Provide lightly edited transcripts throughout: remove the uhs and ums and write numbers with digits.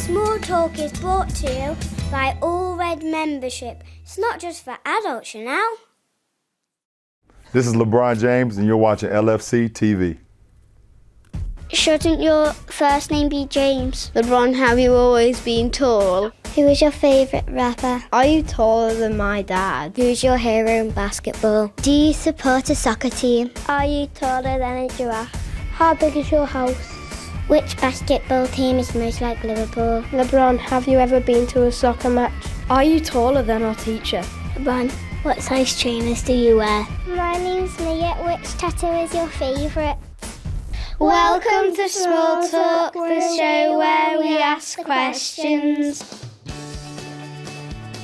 Small Talk is brought to you by All Red Membership. It's not just for adults, you know. This is Lebron James, and you're watching LFC TV. Shouldn't your first name be James? LeBron, have you always been tall? Who is your favourite rapper? Are you taller than my dad? Who's your hero in basketball? Do you support a soccer team? Are you taller than a giraffe? How big is your house? Which basketball team is most like Liverpool? LeBron, have you ever been to a soccer match? Are you taller than our teacher? LeBron, what size trainers do you wear? My name's Mia. Which tattoo is your favourite? Welcome to Small Talk, the show where we ask questions.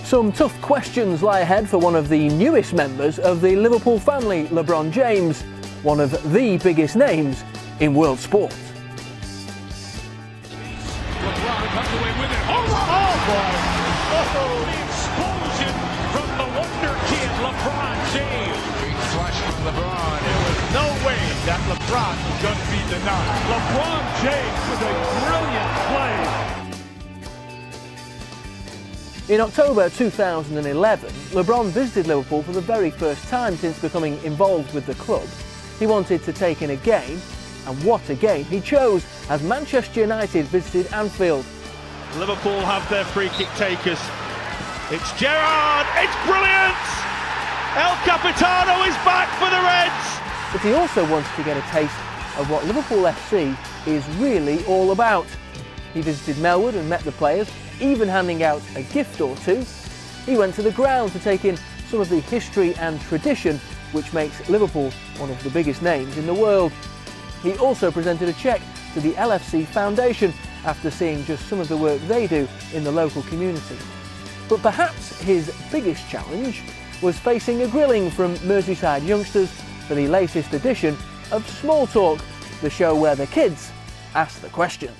Some tough questions lie ahead for one of the newest members of the Liverpool family, LeBron James, one of the biggest names in world sport. LeBron comes away with it. Oh boy! Oh, the explosion from the Wonder Kid, LeBron James. Big flush from LeBron. There was no way that LeBron was going to be denied. LeBron James with a brilliant play. In October 2011, LeBron visited Liverpool for the very first time since becoming involved with the club. He wanted to take in a game, and what a game he chose as Manchester United visited Anfield. Liverpool have their free kick takers. It's Gerrard, it's brilliant! El Capitano is back for the Reds! But he also wanted to get a taste of what Liverpool FC is really all about. He visited Melwood and met the players, even handing out a gift or two. He went to the ground to take in some of the history and tradition which makes Liverpool one of the biggest names in the world. He also presented a cheque to the LFC Foundation after seeing just some of the work they do in the local community. But perhaps his biggest challenge was facing a grilling from Merseyside youngsters for the latest edition of Small Talk, the show where the kids ask the questions.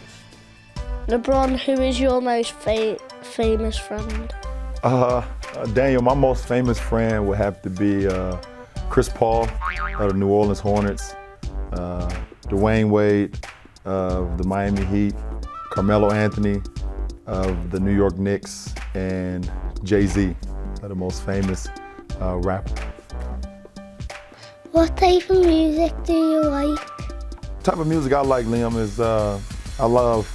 LeBron, who is your most famous friend? Daniel, my most famous friend would have to be Chris Paul of the New Orleans Hornets, Dwayne Wade of the Miami Heat, Carmelo Anthony of the New York Knicks, and Jay-Z, the most famous rapper. What type of music do you like? The type of music I like, Liam, is I love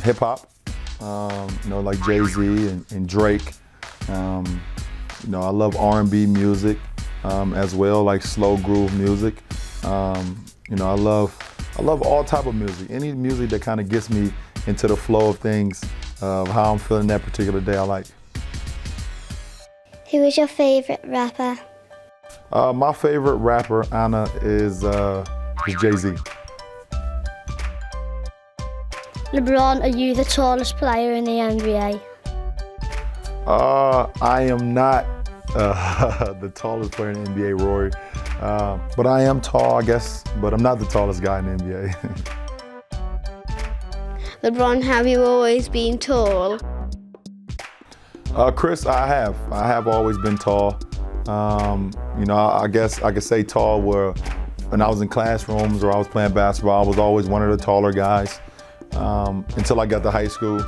hip hop, like Jay-Z and Drake. I love R&B music as well, like slow groove music. I love all type of music. Any music that kind of gets me into the flow of things, of how I'm feeling that particular day, I like. Who is your favourite rapper? My favorite rapper, Anna, is Jay-Z. LeBron, are you the tallest player in the NBA? I am not the tallest player in the NBA, Rory. But I am tall, I guess, but I'm not the tallest guy in the NBA. LeBron, have you always been tall? Chris, I have always been tall. I guess I could say tall where when I was in classrooms or I was playing basketball, I was always one of the taller guys until I got to high school.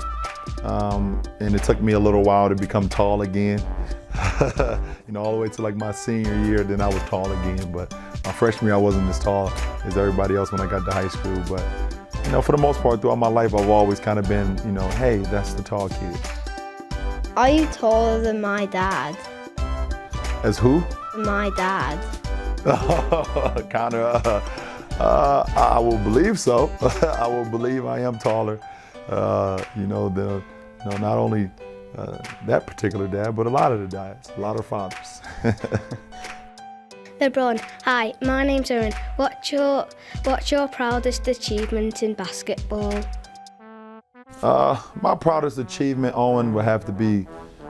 And it took me a little while to become tall again. All the way to like my senior year, then I was tall again. But my freshman year, I wasn't as tall as everybody else when I got to high school. But, for the most part, throughout my life, I've always kind of been, hey, that's the tall kid. Are you taller than my dad? As who? My dad. Kind of, I will believe so. I will believe I am taller. Not only that particular dad, but a lot of the dads, a lot of fathers. LeBron, hi, my name's Owen. What's your proudest achievement in basketball? My proudest achievement, Owen, would have to be,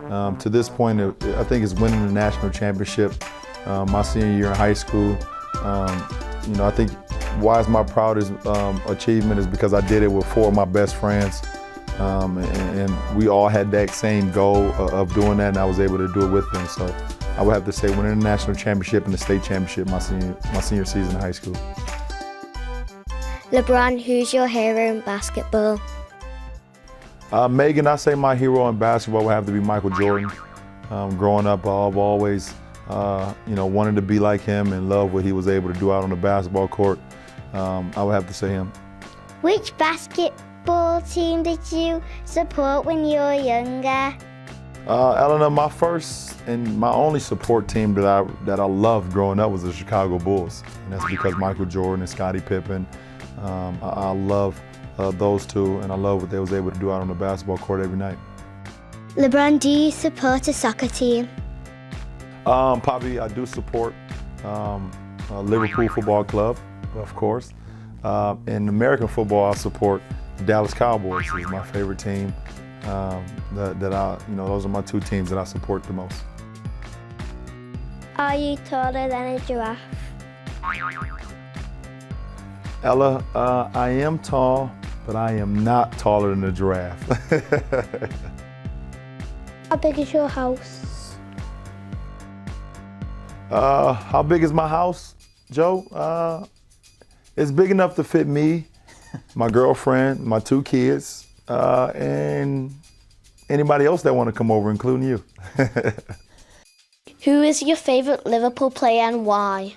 to this point, I think is winning the national championship my senior year in high school. I think why is my proudest achievement is because I did it with 4 of my best friends. And we all had that same goal of doing that, and I was able to do it with them. So I would have to say winning the national championship and the state championship my senior season in high school. LeBron, who's your hero in basketball? Megan, I say my hero in basketball would have to be Michael Jordan. Growing up, I've always, wanted to be like him and love what he was able to do out on the basketball court. I would have to say him. Which basketball team did you support when you were younger? Eleanor, my first and my only support team that I loved growing up was the Chicago Bulls. And that's because Michael Jordan and Scottie Pippen. I love those two, and I love what they was able to do out on the basketball court every night. LeBron, do you support a soccer team? Probably I do support Liverpool Football Club, of course. In American football, I support the Dallas Cowboys. Is my favorite team. Those are my two teams that I support the most. Are you taller than a giraffe? Ella, I am tall, but I am not taller than a giraffe. How big is your house? How big is my house, Joe? It's big enough to fit me, my girlfriend, my two kids, and anybody else that want to come over, including you. Who is your favourite Liverpool player and why?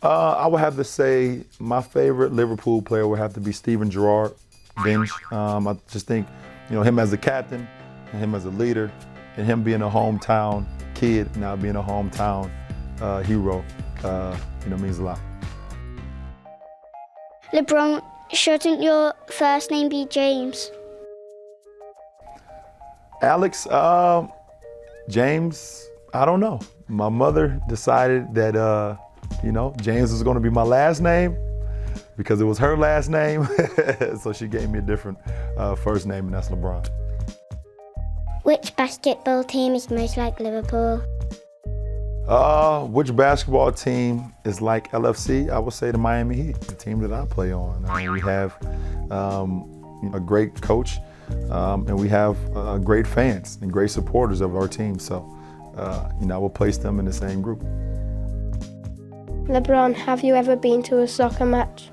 I would have to say my favorite Liverpool player would have to be Steven Gerrard. I just think, him as a captain, and him as a leader, and him being a hometown kid, now being a hometown hero, means a lot. LeBron, shouldn't your first name be James? Alex, James, I don't know. My mother decided that, James was going to be my last name because it was her last name. So she gave me a different first name, and that's LeBron. Which basketball team is most like Liverpool? Which basketball team is like LFC? I would say the Miami Heat, the team that I play on. We have a great coach, and we have great fans and great supporters of our team. So, I will place them in the same group. LeBron, have you ever been to a soccer match?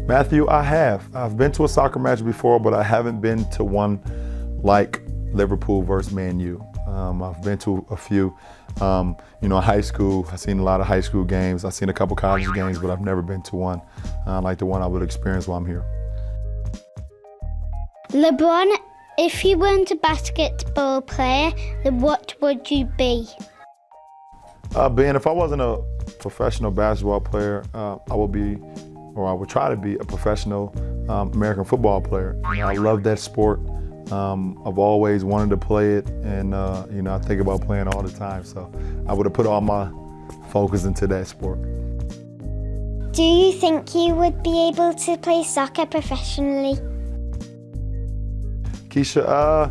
Matthew, I have. I've been to a soccer match before, but I haven't been to one like Liverpool versus Man U. I've been to a few. High school, I've seen a lot of high school games. I've seen a couple college games, but I've never been to one like the one I would experience while I'm here. LeBron, if you weren't a basketball player, then what would you be? If I wasn't a professional basketball player, I would try to be a professional American football player. I love that sport. I've always wanted to play it, and I think about playing all the time. So I would have put all my focus into that sport. Do you think you would be able to play soccer professionally? Keisha,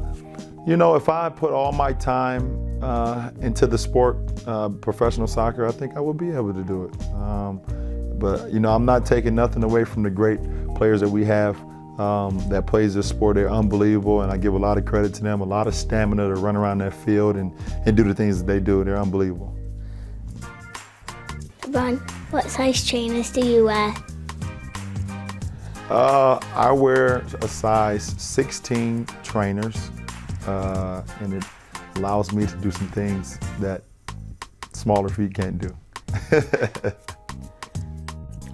if I put all my time into the sport, professional soccer, I think I would be able to do it. But I'm not taking nothing away from the great players that we have that plays this sport. They're unbelievable, and I give a lot of credit to them, a lot of stamina to run around that field and do the things that they do. They're unbelievable. LeBron, what size trainers do you wear? I wear a size 16 trainers, and it allows me to do some things that smaller feet can't do.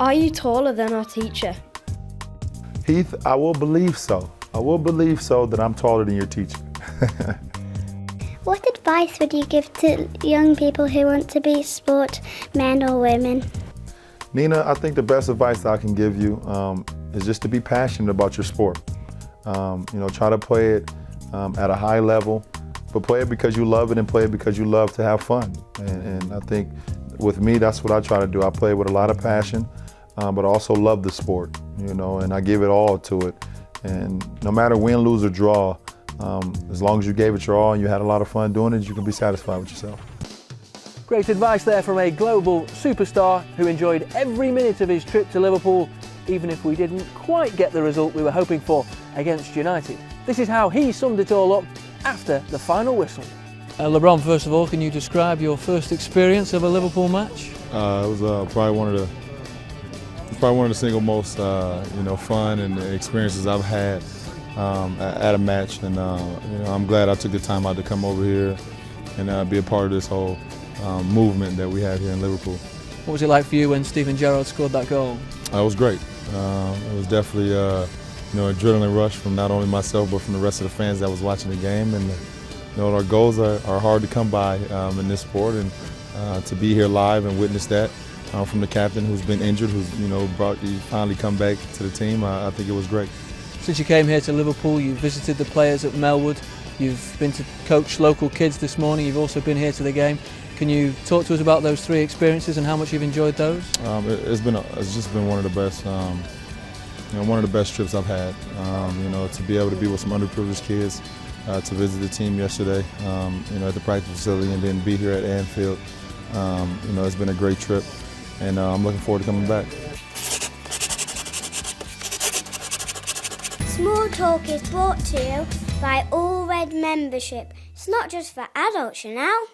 Are you taller than our teacher? Heath, I will believe so. I will believe so that I'm taller than your teacher. What advice would you give to young people who want to be sportsmen or women? Nina, I think the best advice I can give you is just to be passionate about your sport. Try to play it at a high level, but play it because you love it and play it because you love to have fun. And I think with me, that's what I try to do. I play with a lot of passion, but I also love the sport, and I give it all to it. And no matter win, lose, or draw, as long as you gave it your all and you had a lot of fun doing it, you can be satisfied with yourself. Great advice there from a global superstar who enjoyed every minute of his trip to Liverpool, even if we didn't quite get the result we were hoping for against United. This is how he summed it all up after the final whistle. LeBron, first of all, can you describe your first experience of a Liverpool match? It was probably one of the single most fun and experiences I've had at a match, and I'm glad I took the time out to come over here and be a part of this whole movement that we have here in Liverpool. What was it like for you when Steven Gerrard scored that goal? It was great. It was definitely adrenaline rush from not only myself but from the rest of the fans that was watching the game. And our goals are hard to come by in this sport, and to be here live and witness that from the captain who's been injured, who's finally come back to the team, I think it was great. Since you came here to Liverpool, you visited the players at Melwood, you've been to coach local kids this morning, you've also been here to the game. Can you talk to us about those three experiences and how much you've enjoyed those? It's just been one of the best, one of the best trips I've had. To be able to be with some underprivileged kids, to visit the team yesterday, at the practice facility, and then be here at Anfield. It's been a great trip, and I'm looking forward to coming back. Small Talk is brought to you by All Red membership. It's not just for adults, you know.